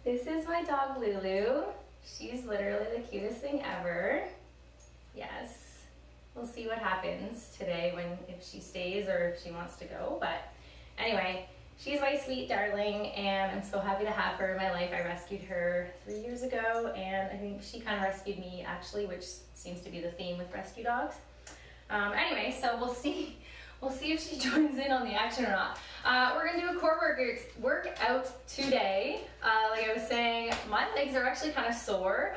This is my dog Lulu. She's literally the cutest thing ever. Yes, we'll see what happens today if she stays or if she wants to go. But anyway, she's my sweet darling and I'm so happy to have her in my life. I rescued her 3 years ago and I think she kind of rescued me actually, which seems to be the theme with rescue dogs. Anyway, so we'll see if she joins in on the action or not. We're gonna do a core workout today. Like I was saying, my legs are actually kind of sore,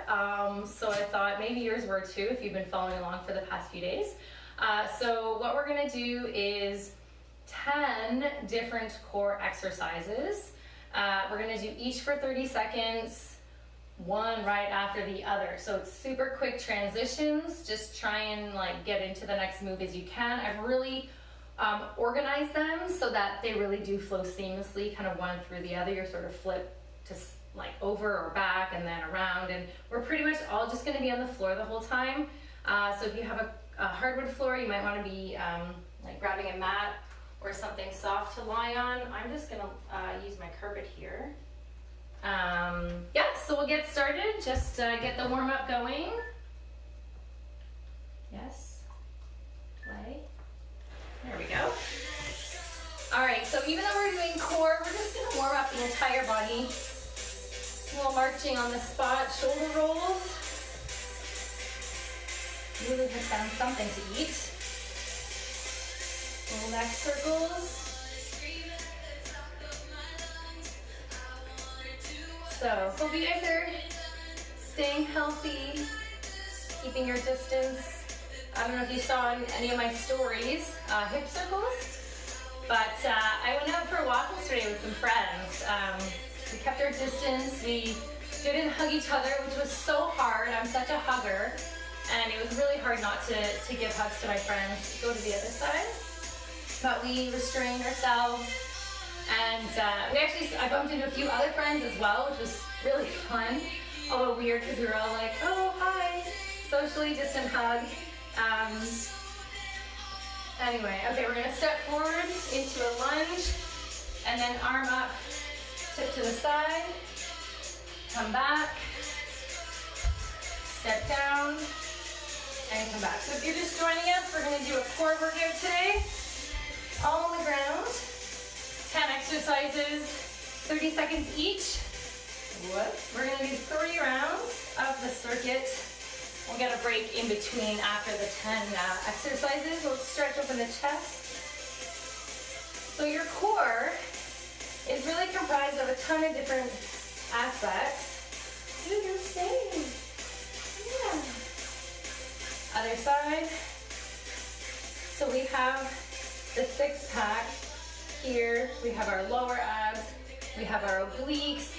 so I thought maybe yours were too if you've been following along for the past few days. So what we're gonna do is 10 different core exercises. We're gonna do each for 30 seconds, one right after the other. So it's super quick transitions. Just try and like get into the next move as you can. I've really organize them so that they really do flow seamlessly, kind of one through the other. You sort of flip to like over or back and then around, and we're pretty much all just going to be on the floor the whole time. So if you have a hardwood floor, you might want to be like grabbing a mat or something soft to lie on. I'm just going to use my carpet here. Yeah, so we'll get started. Just get the warm-up going. Yes, play. There we go. All right, so even though we're doing core, we're just gonna warm up the entire body. A little marching on the spot, shoulder rolls. Lulu has found something to eat. Little neck circles. So, hope you guys are staying healthy, keeping your distance. I don't know if you saw in any of my stories, hip circles, but I went out for a walk yesterday with some friends. We kept our distance, we didn't hug each other, which was so hard. I'm such a hugger, and it was really hard not to give hugs to my friends. Go to the other side. But we restrained ourselves, and I bumped into a few other friends as well, which was really fun, although weird because we were all like, oh, hi, socially distant hug. Anyway, okay, we're gonna step forward into a lunge and then arm up, tip to the side, come back, step down, and come back. So if you're just joining us, we're gonna do a core workout today, all on the ground, 10 exercises, 30 seconds each. We're gonna do 3 rounds of the circuit. We'll get a break in between after the 10 exercises. We'll stretch open the chest. So your core is really comprised of a ton of different aspects. Do the same. Yeah. Other side. So we have the 6-pack here. We have our lower abs. We have our obliques.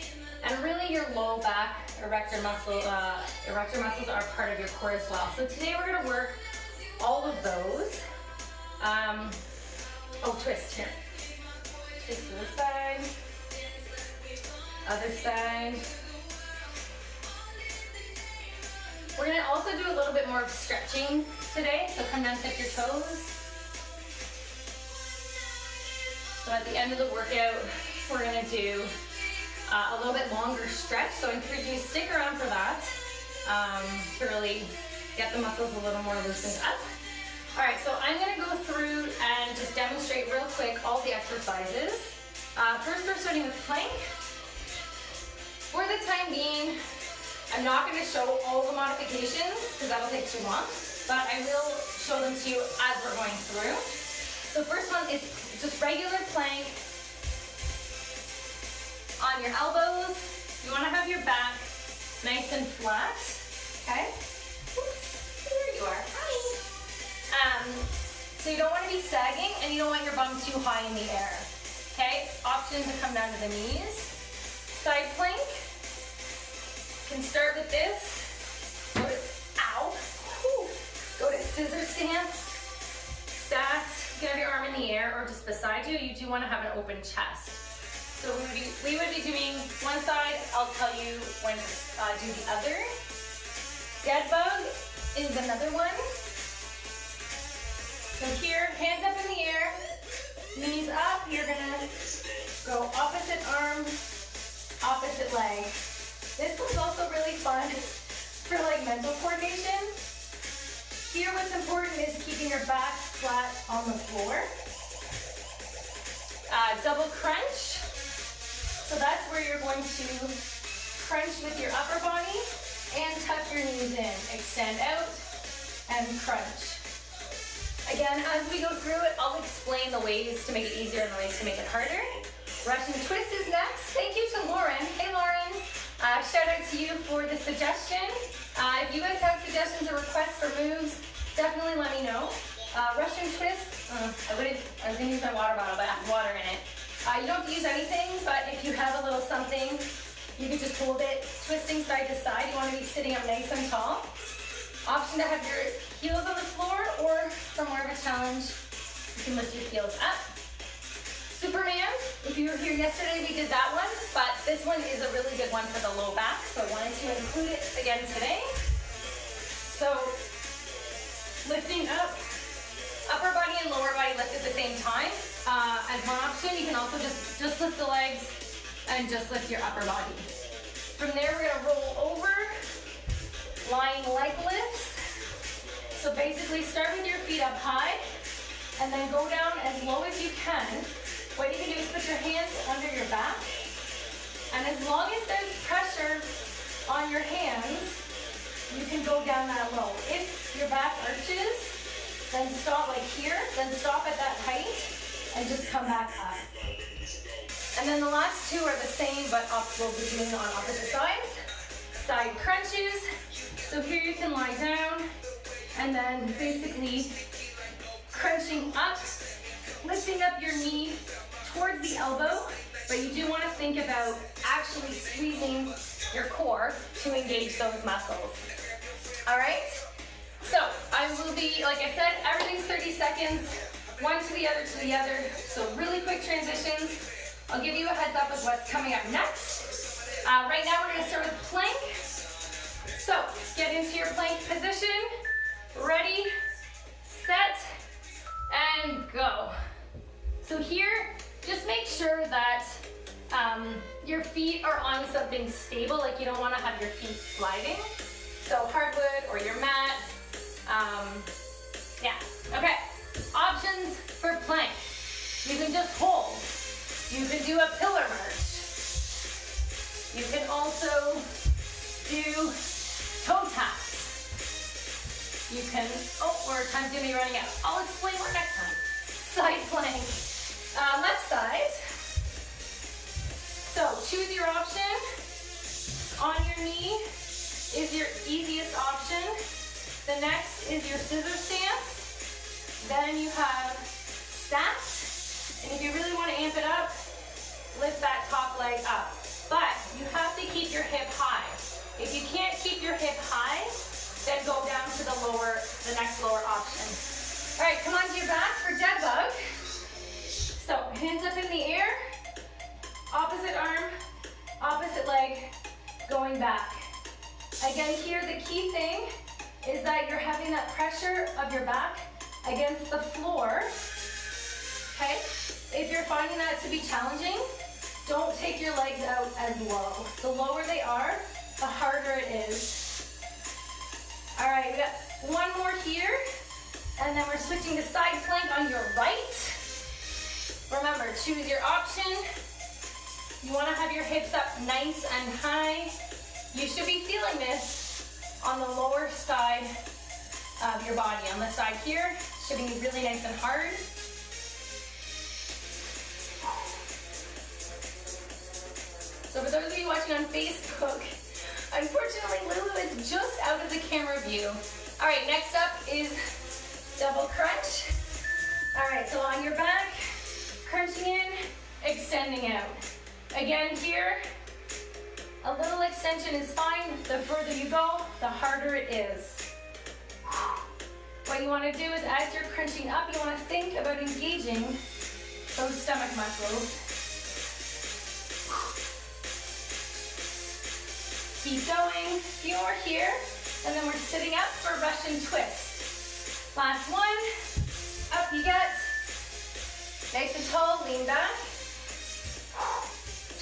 And really your low back erector muscles are part of your core as well. So today we're going to work all of those. Twist here. Twist to the side. Other side. We're going to also do a little bit more of stretching today. So come down, tip your toes. So at the end of the workout, we're going to do a little bit longer stretch, so I encourage you to stick around for that to really get the muscles a little more loosened up. All right, so I'm going to go through and just demonstrate real quick all the exercises. First, we're starting with plank. For the time being, I'm not going to show all the modifications because that'll take too long, but I will show them to you as we're going through. So first one is just regular plank. On your elbows, you want to have your back nice and flat, okay? Oops, there you are, hi. So you don't want to be sagging and you don't want your bum too high in the air, okay? Option to come down to the knees. Side plank, you can start with this, go to, ow, whew, go to scissor stance, stacked, you can have your arm in the air or just beside you. You do want to have an open chest. So we would be doing one side, I'll tell you when to do the other. Dead bug is another one. So here, hands up in the air, knees up, you're gonna go opposite arm, opposite leg. fun for like mental coordination. Here what's important is keeping your back flat on the floor. Double crunch. So that's where you're going to crunch with your upper body and tuck your knees in. Extend out and crunch. Again, as we go through it, I'll explain the ways to make it easier and the ways to make it harder. Russian twist is next. Thank you to Lauren. Hey Lauren. Shout out to you for the suggestion. If you guys have suggestions or requests for moves, definitely let me know. Russian twist, I was gonna use my water bottle, but it has water in it. You don't have to use anything, but if you have a little something, you can just hold it, twisting side to side. You want to be sitting up nice and tall. Option to have your heels on the floor, or for more of a challenge, you can lift your heels up. Superman, if you were here yesterday, we did that one, but this one is a really good one for the low back, so I wanted to include it again today. So, lifting up, upper body and lower body lift at the same time. As one option, you can also just lift the legs and just lift your upper body. From there, we're gonna roll over, lying leg lifts. So basically start with your feet up high and then go down as low as you can. What you can do is put your hands under your back, and as long as there's pressure on your hands, you can go down that low. If your back arches, then stop like here, then stop at that height and just come back up. And then the last two are the same, but we'll be doing on opposite sides. Side crunches. So here you can lie down and then basically crunching up, lifting up your knee towards the elbow, but you do want to think about actually squeezing your core to engage those muscles. All right? So I will be, like I said, everything's 30 seconds, one to the other, so really quick transitions. I'll give you a heads up of what's coming up next. Right now we're gonna start with plank. So get into your plank position. Ready, set, and go. So here, just make sure that your feet are on something stable, like you don't wanna have your feet sliding. So hardwood or your mat. Yeah, okay. Options for plank. You can just hold. You can do a pillar march. You can also do toe taps. You can, or time's gonna be running out. I'll explain more next time. Side plank. Left side. So choose your option. On your knee is your easiest option. The next is your scissor stance. Then you have stacked. And if you really want to amp it up, lift that top leg up. But you have to keep your hip high. If you can't keep your hip high, then go down to the next lower option. All right, come onto your back for dead bug. So hands up in the air, opposite arm, opposite leg, going back. Again, here the key thing is that you're having that pressure of your back against the floor, okay? If you're finding that to be challenging, don't take your legs out as low. The lower they are, the harder it is. All right, we got one more here, and then we're switching to side plank on your right. Remember, choose your option. You wanna have your hips up nice and high. You should be feeling this on the lower side of your body. On the side here, should be really nice and hard. So for those of you watching on Facebook, unfortunately Lulu is just out of the camera view. All right, next up is double crunch. All right, so on your back, crunching in, extending out. Again here, a little extension is fine. The further you go, the harder it is. What you want to do is as you're crunching up, you want to think about engaging those stomach muscles. Keep going, a few more here, and then we're sitting up for Russian twist. Last one, up you get. Nice and tall, lean back.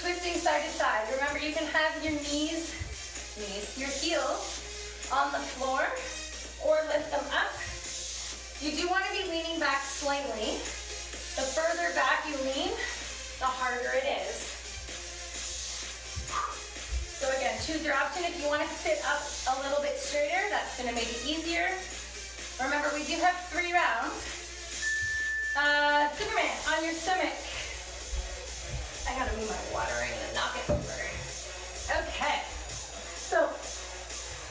Twisting side to side. Remember, you can have your knees knees. Your heels on the floor or lift them up. You do want to be leaning back slightly. The further back you lean, the harder it is. So again, choose your option. If you want to sit up a little bit straighter, that's going to make it easier. Remember, we do have 3 rounds. Superman, on your stomach. I gotta move my water, I'm gonna knock it over. Okay, so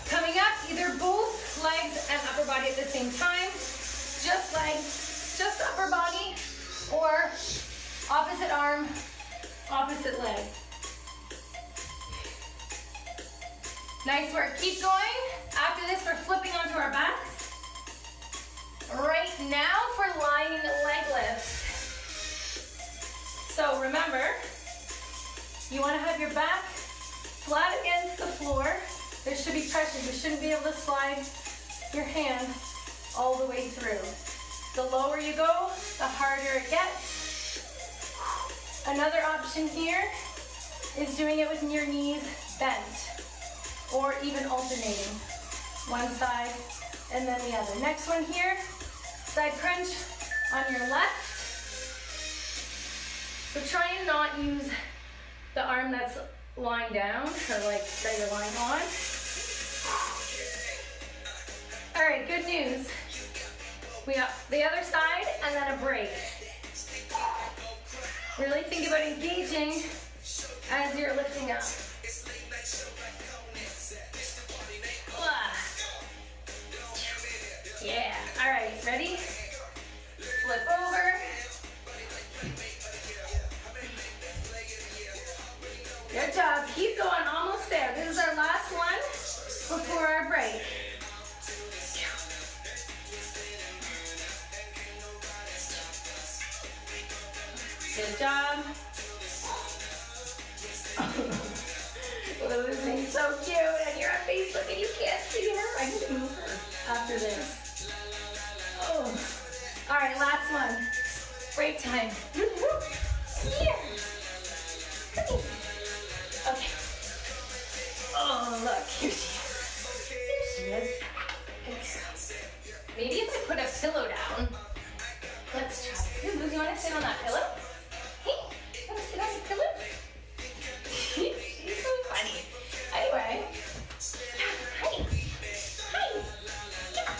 coming up, either both legs and upper body at the same time, just legs, just upper body, or opposite arm, opposite leg. Nice work, keep going. After this, we're flipping onto our backs. Right now for lying leg lifts. So remember, you want to have your back flat against the floor. There should be pressure. You shouldn't be able to slide your hand all the way through. The lower you go, the harder it gets. Another option here is doing it with your knees bent, or even alternating. One side and then the other. Next one here, side crunch on your left. So try and not use the arm that's lying down, or like that you're lying on. All right, good news. We got the other side and then a break. Really think about engaging as you're lifting up. Yeah, all right, ready? Flip over. Good job, keep going, almost there. This is our last one before our break. Good job. Lulu's being so cute, and you're on Facebook and you can't see her. I can move her after this. Oh. All right, last one. Break time. Here. Okay. Oh, look, here she is. Here she is. Maybe if I put a pillow down. Let's try. Lulu, you want to sit on that pillow? Hey, you want to sit on the pillow? She's so funny. Anyway. Hi. Hi. Yeah.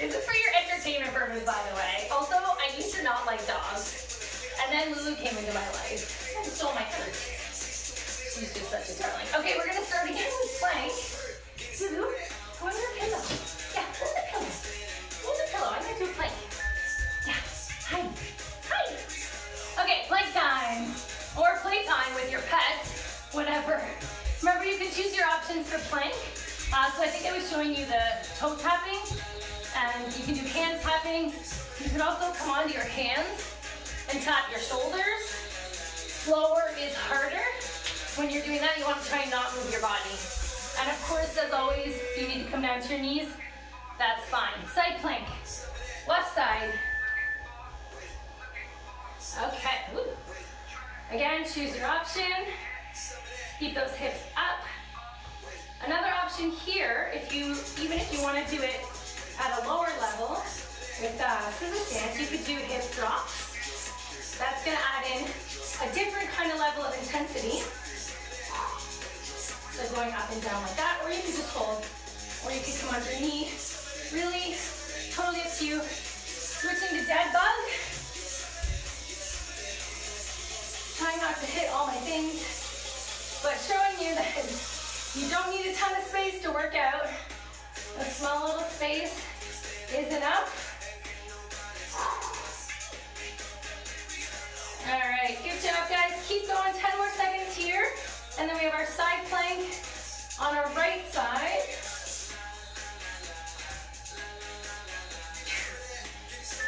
This is for your entertainment purpose, by the way. Also, I used to not like dogs. And then Lulu came into my life and stole my heart. She's just such a darling. Okay, we're gonna start again with plank. Lulu, go on your pillow. Yeah, hold the pillow. Hold the pillow. I'm gonna do a plank. Yeah. Hi. Hi. Okay, plank time. Or playtime with your pet. Whatever. Remember, you can choose your options for plank. So I think I was showing you the toe tapping. And you can do hand tapping. You can also come onto your hands and tap your shoulders. Slower is harder. When you're doing that, you want to try and not move your body. And of course, as always, if you need to come down to your knees, that's fine. Side plank. Left side. Okay. Ooh. Again, choose your option. Keep those hips up. Another option here, even if you want to do it at a lower level with scissor stance, you could do hip drops. That's going to add in a different kind of level of intensity. So going up and down like that, or you could just hold, or you could come underneath. Really, totally up to you. Switching to dead bug. Trying not to hit all my things, but showing you that you don't need a ton of space to work out. A small little space is enough. All right, good job, guys. Keep going, 10 more seconds here. And then we have our side plank on our right side.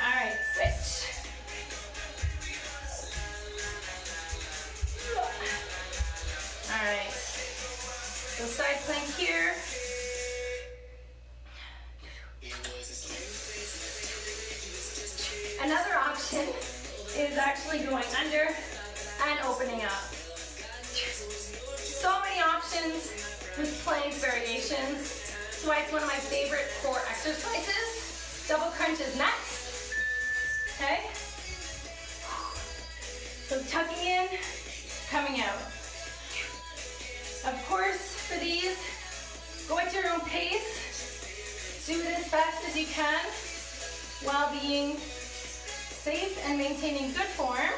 All right, switch. All right, so side plank here. Another option is actually going under and opening up. So many options. with plank variations. That's why it's one of my favorite core exercises. Double crunch is next. Okay? So tucking in, coming out. Of course, for these, go at your own pace. Do it as fast as you can while being safe and maintaining good form.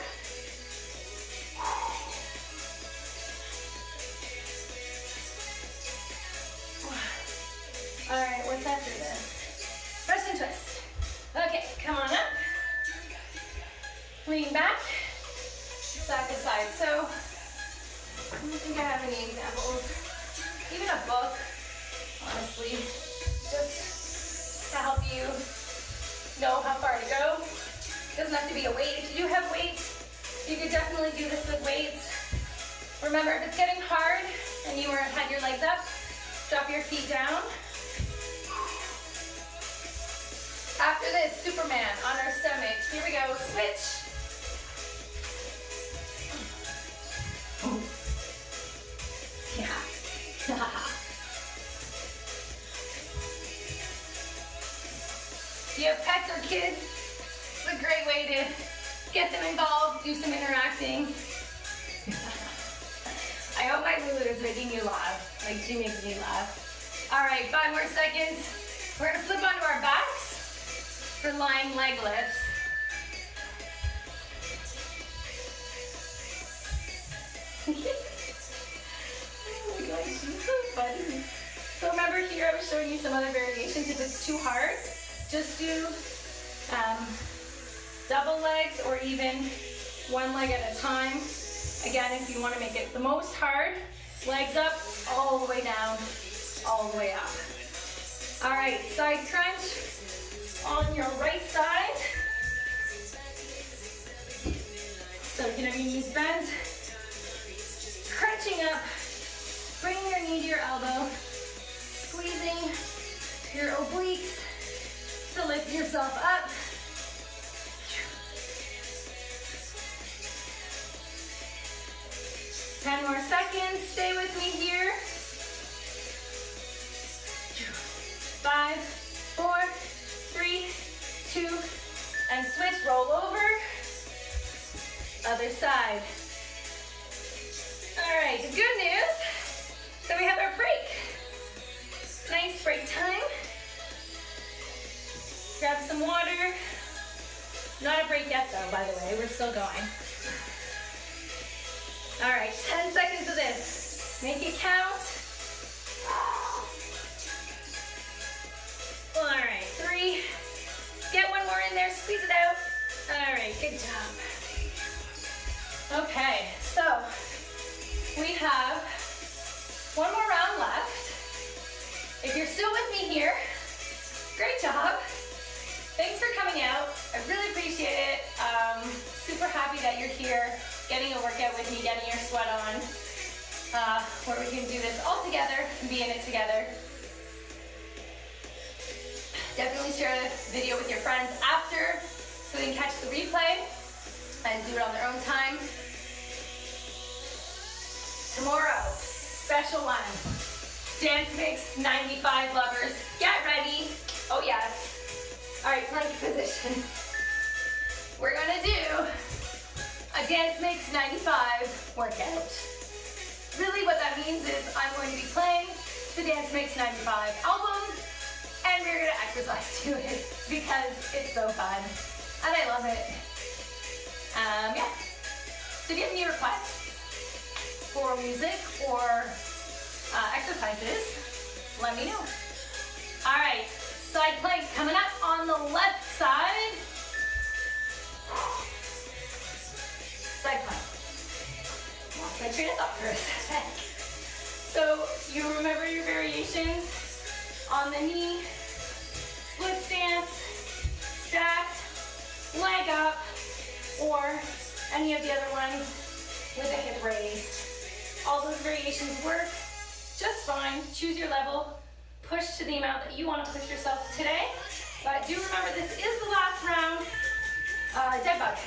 All right, what's after this? Press and twist. Okay, come on up. Lean back, side to side. So, I don't think I have any examples. Even a book, honestly, just to help you know how far to go. Doesn't have to be a weight. If you do have weights, you could definitely do this with weights. Remember, if it's getting hard and you had your legs up, drop your feet down. After this, Superman on our stomach. Here we go, switch. Yeah. If you have pets or kids, it's a great way to get them involved, do some interacting. I hope my Lulu is making you laugh, like she makes me laugh. All right, 5 more seconds. We're gonna flip onto our backs for lying leg lifts. Oh my gosh, she's so funny. So remember here, I was showing you some other variations. If it's too hard, just do double legs or even one leg at a time. Again, if you want to make it the most hard, legs up, all the way down, all the way up. All right, side crunch on your right side. So you can have your knees bent, crunching up, bringing your knee to your elbow, squeezing your obliques to lift yourself up. 10 more seconds, stay with me here. 5, 4, 3, 2, and switch, roll over. Other side. All right, the good news, so we have our break. Nice break time. Grab some water. Not a break yet though, by the way, we're still going. All right, 10 seconds of this. Make it count. All right, 3. Get one more in there, squeeze it out. All right, good job. Okay, so we have one more round left. If you're still with me here, great job. Thanks for coming out. I really appreciate it. Super happy that you're here, getting a workout with me, getting your sweat on, where we can do this all together and be in it together. Definitely share the video with your friends after so they can catch the replay and do it on their own time. Tomorrow, special one. Dance Mix 95 lovers. Get ready. Oh yes. All right, plank position. We're gonna do a Dance Mix 95 workout. Really what that means is I'm going to be playing the Dance Mix 95 album and we're gonna exercise to it because it's so fun and I love it. Yeah. So if you have any requests for music or exercises, let me know. All right, side plank coming up on the left side. Side plank. Lost my train of thought for a sec. So you remember your variations on the knee, split stance, stacked, leg up, or any of the other ones with a hip raised. All those variations work just fine. Choose your level. Push to the amount that you want to push yourself today. But do remember this is the last round. Dead bug.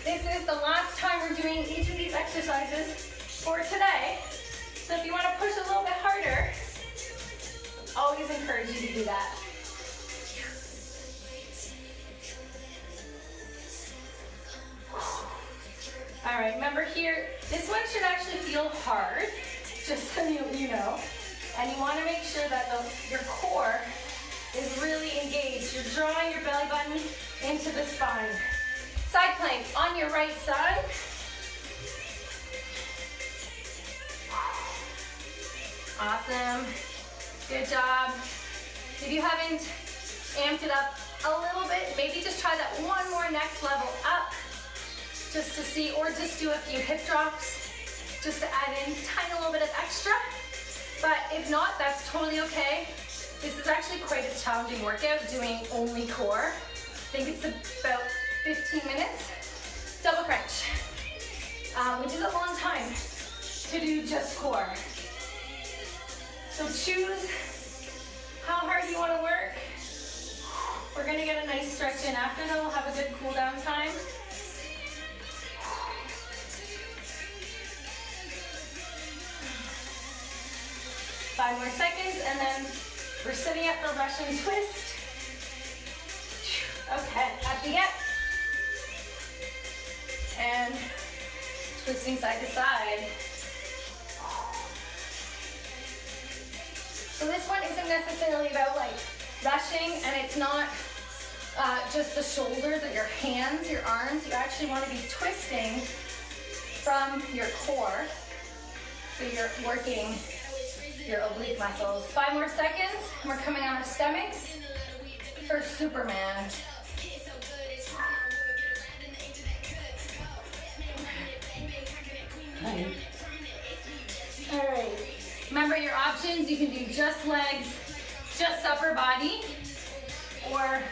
This is the last time we're doing each of these exercises for today. So if you want to push a little bit harder, always encourage you to do that. All right, remember here, this one should actually feel hard, just so you know. And you want to make sure that your core is really engaged. You're drawing your belly button into the spine. Side plank on your right side. Awesome. Good job. If you haven't amped it up a little bit, maybe just try that one more next level up, just to see, or just do a few hip drops, just to add in a tiny little bit of extra. But if not, that's totally okay. This is actually quite a challenging workout, doing only core. I think it's about 15 minutes. Double crunch, which is a long time to do just core. So choose how hard you want to work. We're going to get a nice stretch in after, then we'll have a good cool down time. Five more seconds, and then we're sitting up for Russian twist. Okay, up you get. And twisting side to side. So this one isn't necessarily about like rushing, and it's not just the shoulders or your hands, your arms. You actually want to be twisting from your core. So you're working your oblique muscles. 5 more seconds, and we're coming on our stomachs for Superman. All right. Remember your options, you can do just legs, just upper body, or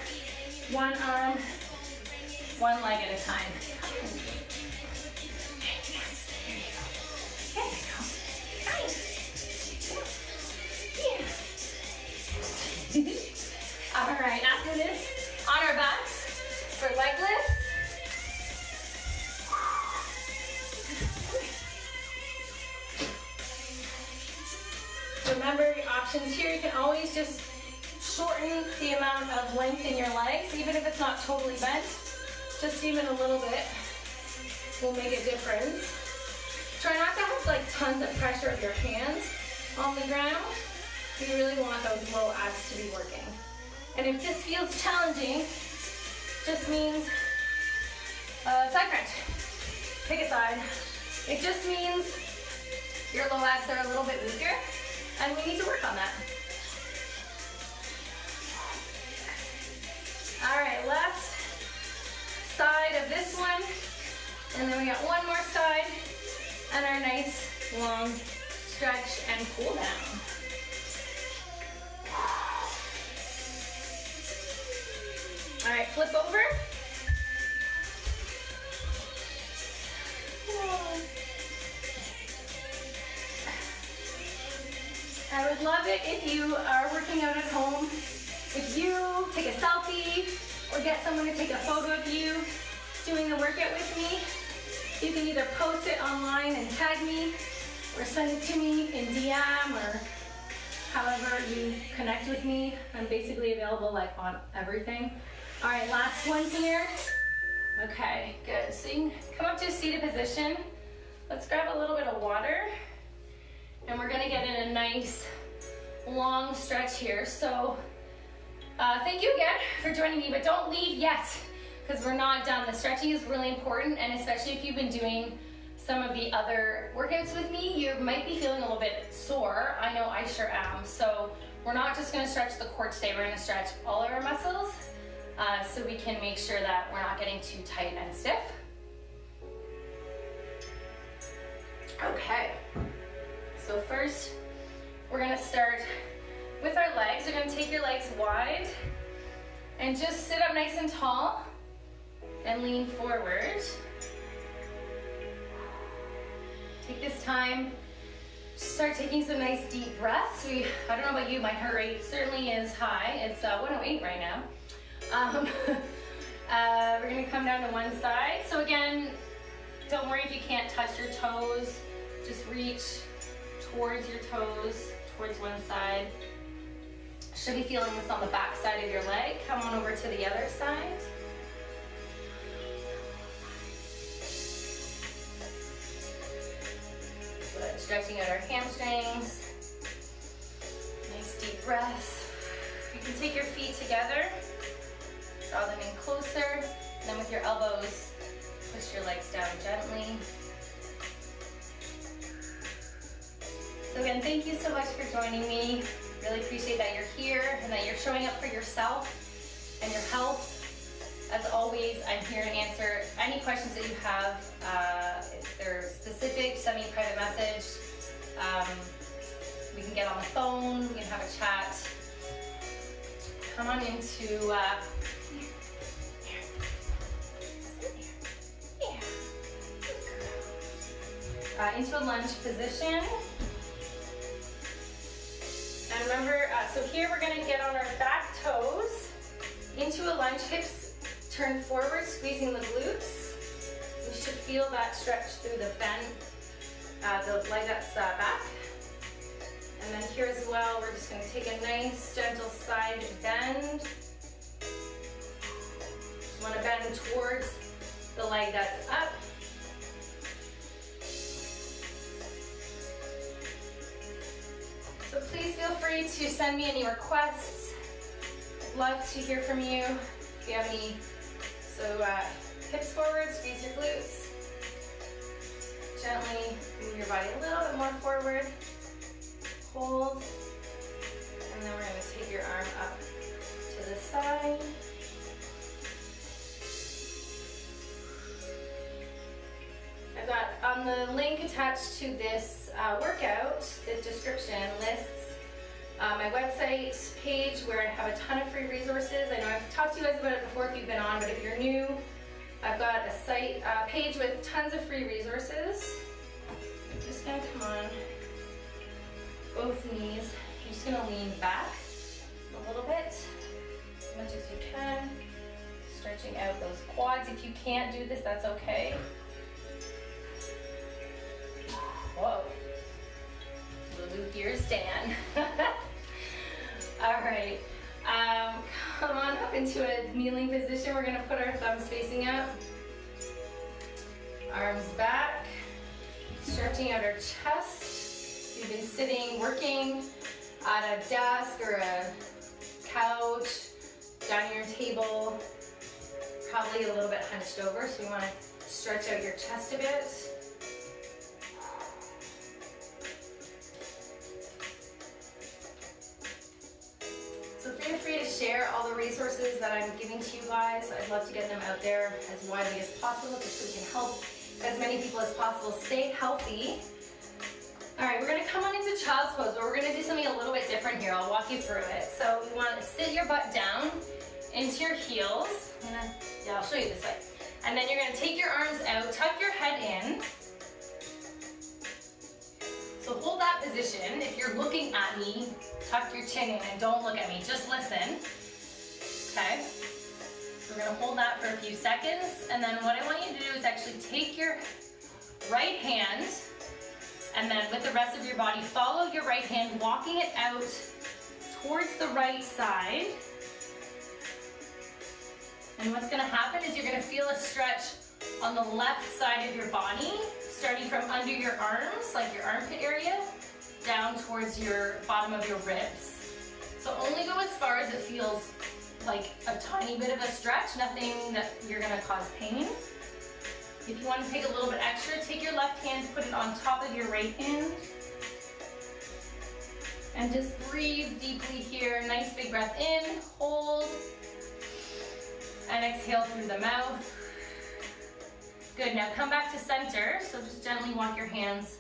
one arm, one leg at a time. All right, after this, on our backs for leg lifts. Remember your options here, you can always just shorten the amount of length in your legs, even if it's not totally bent. Just even a little bit will make a difference. Try not to have like tons of pressure of your hands on the ground. You really want those low abs to be working. And if this feels challenging, just means side crunch. Pick a side. It just means your low abs are a little bit weaker, and we need to work on that. All right, last side of this one, and then we got one more side, and our nice long stretch and cool down. All right, flip over. I would love it if you are working out at home, if you take a selfie or get someone to take a photo of you doing the workout with me. You can either post it online and tag me, or send it to me in DM, or however you connect with me. I'm basically available like on everything. All right, last one here. Okay, good. So you can come up to a seated position. Let's grab a little bit of water, and we're gonna get in a nice long stretch here. So thank you again for joining me, but don't leave yet, because we're not done. The stretching is really important, and especially if you've been doing some of the other workouts with me, you might be feeling a little bit sore. I know I sure am. So we're not just gonna stretch the core today, we're gonna stretch all of our muscles so we can make sure that we're not getting too tight and stiff. Okay, so first we're gonna start with our legs. You're gonna take your legs wide and just sit up nice and tall and lean forward. Take this time, start taking some nice deep breaths. I don't know about you, my heart rate certainly is high. It's 108 right now. We're gonna come down to one side. So again, don't worry if you can't touch your toes. Just reach towards your toes, towards one side. Should be feeling this on the back side of your leg. Come on over to the other side. Good. Stretching out our hamstrings. Nice deep breath. You can take your feet together, draw them in closer, and then with your elbows, push your legs down gently. So again, thank you so much for joining me. Really appreciate that you're here and that you're showing up for yourself and your health. As always, I'm here to answer any questions that you have. If they're specific, send me a private message. We can get on the phone, we can have a chat. Come on into into a lunge position. And remember, so here we're going to get on our back toes into a lunge, hips turn forward, squeezing the glutes. You should feel that stretch through the bend, the leg that's back. And then here as well, we're just going to take a nice gentle side bend. You want to bend towards the leg that's up. So please feel free to send me any requests. I'd love to hear from you. If you have any, so hips forward, squeeze your glutes. Gently move your body a little bit more forward. Hold. And then we're going to take your arm up to the side. I've got on the link attached to this workout, the description lists my website page where I have a ton of free resources. I know I've talked to you guys about it before if you've been on, but if you're new, I've got a site page with tons of free resources. I'm just going to come on both knees. You're just going to lean back a little bit, as much as you can, stretching out those quads. If you can't do this, that's okay. Whoa. Little gears, Dan. All right. Come on up into a kneeling position. We're going to put our thumbs facing up. Arms back. Stretching out our chest. You've been sitting, working at a desk or a couch, dining room table, probably a little bit hunched over, so you want to stretch out your chest a bit. So feel free to share all the resources that I'm giving to you guys. I'd love to get them out there as widely as possible, just so we can help as many people as possible stay healthy. All right, we're gonna come on into child's pose, but we're gonna do something a little bit different here. I'll walk you through it. So you wanna sit your butt down into your heels. I'll show you this way. And then you're gonna take your arms out, tuck your head in. So hold that position. If you're looking at me, tuck your chin in and don't look at me, just listen. Okay? So we're gonna hold that for a few seconds. And then what I want you to do is actually take your right hand, and then with the rest of your body, follow your right hand, walking it out towards the right side. And what's gonna happen is you're gonna feel a stretch on the left side of your body, starting from under your arms, like your armpit area, down towards your bottom of your ribs. So only go as far as it feels like a tiny bit of a stretch, nothing that you're gonna cause pain. If you want to take a little bit extra, take your left hand, put it on top of your right hand. And just breathe deeply here. Nice big breath in, hold, and exhale through the mouth. Good, now come back to center. So just gently walk your hands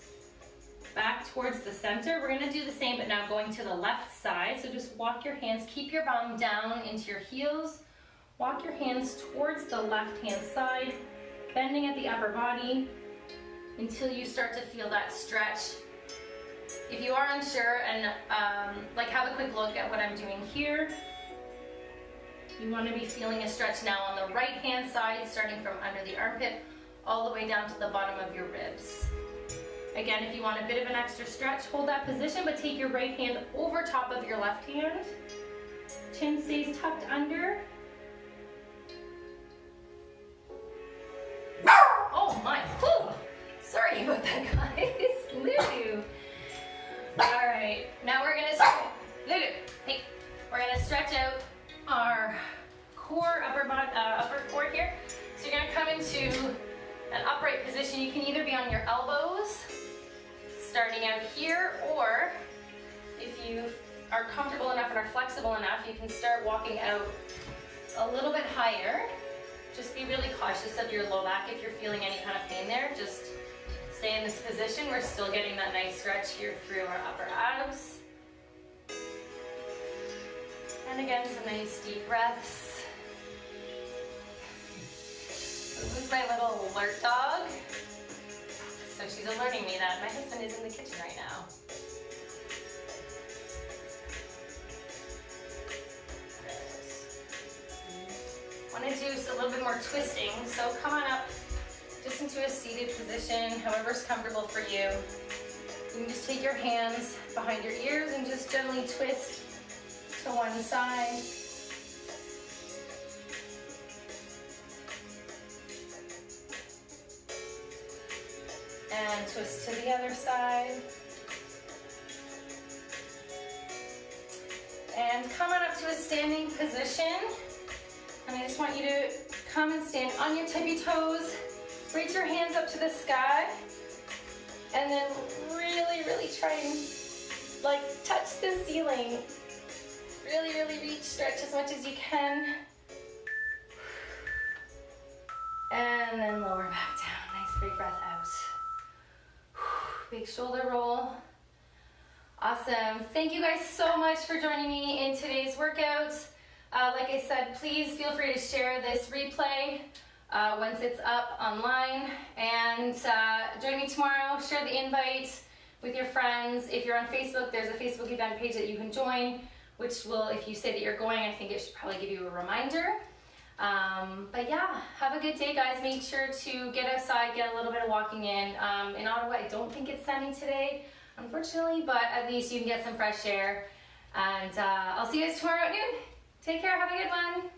back towards the center. We're gonna do the same, but now going to the left side. So just walk your hands, keep your bum down into your heels. Walk your hands towards the left-hand side, bending at the upper body until you start to feel that stretch. If you are unsure and have a quick look at what I'm doing here, you want to be feeling a stretch now on the right hand side, starting from under the armpit all the way down to the bottom of your ribs. Again, if you want a bit of an extra stretch, hold that position, but take your right hand over top of your left hand Chin stays tucked under. Oh my, whew. Sorry about that, guys. Lulu. All right, now we're gonna stretch. Lulu, hey, we're gonna stretch out our core, upper core here. So you're gonna come into an upright position. You can either be on your elbows, starting out here, or if you are comfortable enough and are flexible enough, you can start walking out a little bit higher. Just be really cautious of your low back if you're feeling any kind of pain there. Just stay in this position. We're still getting that nice stretch here through our upper abs. And again, some nice deep breaths. This is my little alert dog. So she's alerting me that my husband is in the kitchen right now. I want to do a little bit more twisting. So come on up just into a seated position, however's comfortable for you. You can just take your hands behind your ears and just gently twist to one side. And twist to the other side. And come on up to a standing position. And I just want you to come and stand on your tippy toes. Reach your hands up to the sky. And then really, really try and like touch the ceiling. Really, really reach, stretch as much as you can. And then lower back down. Nice big breath out. Big shoulder roll. Awesome. Thank you guys so much for joining me in today's workout. Like I said, please feel free to share this replay once it's up online. And join me tomorrow. Share the invite with your friends. If you're on Facebook, there's a Facebook event page that you can join, which will, if you say that you're going, I think it should probably give you a reminder. But yeah, have a good day, guys. Make sure to get outside, get a little bit of walking in. In Ottawa, I don't think it's sunny today, unfortunately, but at least you can get some fresh air. And I'll see you guys tomorrow at noon. Take care, have a good one.